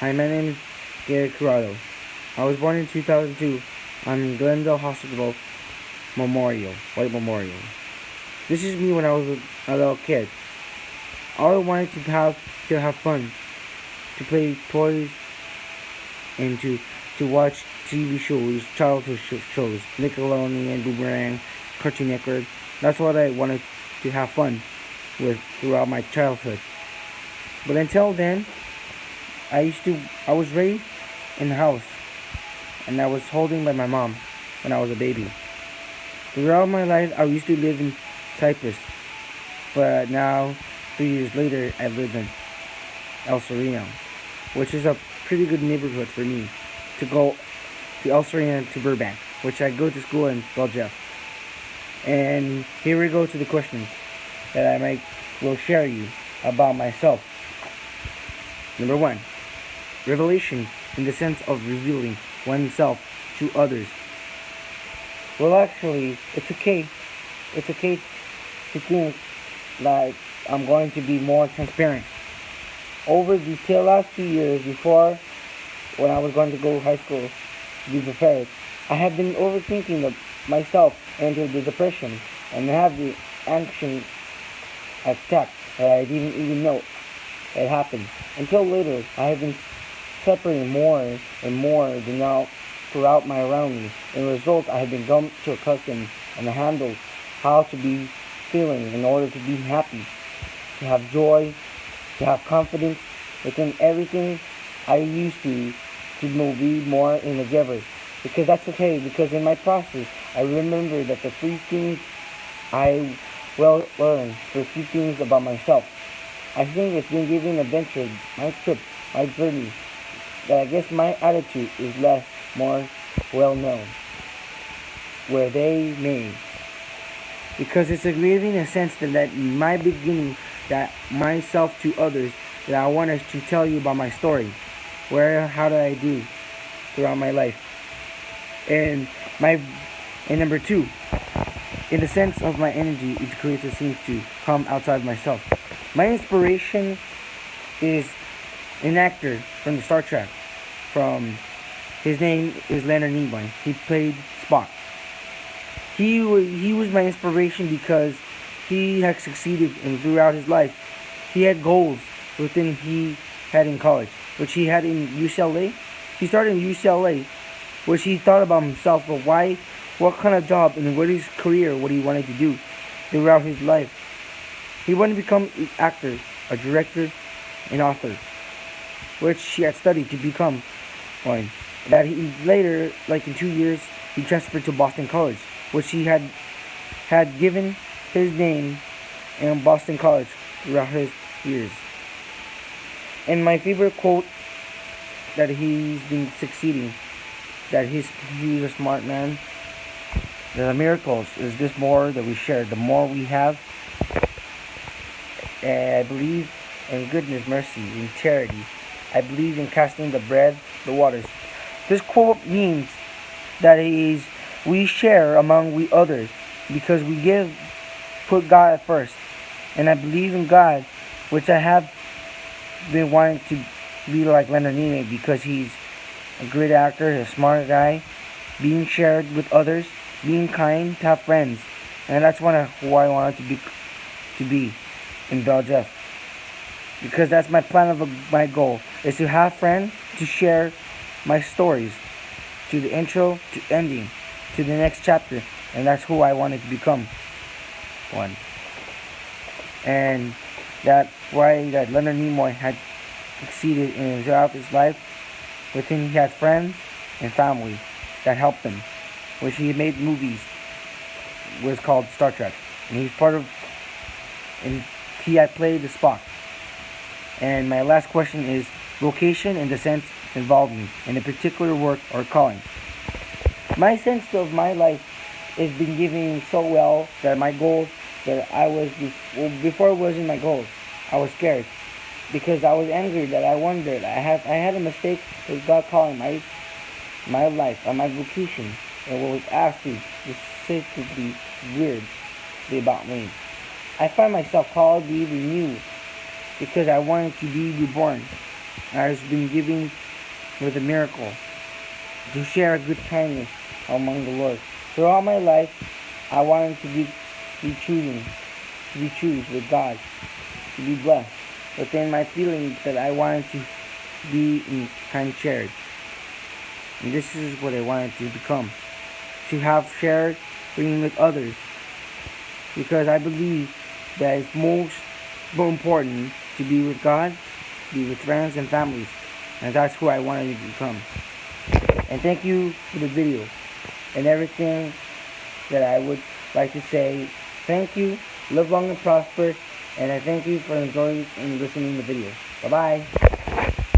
Hi, my name is Gary Corado. I was born in 2002 on Glendale Hospital White Memorial. This is me when I was a little kid. All I wanted to have fun, to play toys, and to watch TV shows, childhood shows, Nickelodeon, Boomerang, Cartoon Network. That's what I wanted to have fun with throughout my childhood. But until then, I was raised in the house, and I was holding by my mom when I was a baby. Throughout my life, I used to live in Cyprus, but now, 3 years later, I live in El Sereno, which is a pretty good neighborhood for me to go to El Sereno to Burbank, which I go to school in Belgium. And here we go to the questions that will share you about myself. Number one, revelation in the sense of revealing oneself to others. Well, actually, it's okay. It's okay to think like I'm going to be more transparent. Over the last 2 years before, when I was going to go to high school to be prepared, I have been overthinking myself into the depression and have the anxious attack that I didn't even know it happened. Until later, I have been separating more and more than now throughout my around me. In result, I have been come to accustomed and handle how to be feeling in order to be happy, to have joy, to have confidence within everything I used to be more in a giver. Because that's okay, because in my process, I remember that the three things I well learned, the few things about myself. I think it's been giving adventure, my trip, my journey, that I guess my attitude is more well known, where they may. Because it's a giving a sense that my beginning, that myself to others, that I wanted to tell you about my story, how did I do throughout my life, and number two, in the sense of my energy, it creates a seems to come outside myself. My inspiration is an actor from the Star Trek. His name is Leonard Nimoy. He played Spock. He was my inspiration because he had succeeded and throughout his life. He had goals within he had in college, which he had in UCLA. He started in UCLA, which he thought about himself, but what kind of job and what his career, what he wanted to do throughout his life. He wanted to become an actor, a director, an author, which he had studied to become one. That he later, like in 2 years, he transferred to Boston College, which he had given his name in Boston College throughout his years. And my favorite quote that he's been succeeding, that he's a smart man. The miracles is this more that we share. The more we have, I believe in goodness, mercy, in charity. I believe in casting the bread, the waters. This quote means that we share among we others because we put God first. And I believe in God, which I have been wanting to be like Leonard Nimoy because he's a great actor, a smart guy, being shared with others, being kind, to have friends. And that's who I wanted to be in Belgium. Because that's my plan my goal, is to have friends, to share my stories, to the intro, to ending, to the next chapter. And that's who I wanted to become. One. And that's why that Leonard Nimoy had succeeded throughout his life. Within he had friends and family that helped him, which he made movies, was called Star Trek. And he had played the Spock. And my last question is vocation in the sense involved me in a particular work or calling. My sense of my life has been giving so well that my goals that before it wasn't my goals, I was scared because I was angry that I wondered I had a mistake with God calling my life and my vocation and what was asked to specifically weird about me. I find myself called to be renewed because I wanted to be reborn has been given with a miracle to share good kindness among the Lord. Throughout my life, I wanted to be choose with God, to be blessed. Within my feelings that I wanted to be kind shared. And this is what I wanted to become. To have shared being with others. Because I believe that it's more important to be with God, be with friends and families. And that's who I wanted to become. And thank you for the video and everything that I would like to say. Thank you, live long and prosper, and I thank you for enjoying and listening to the video. Bye-bye.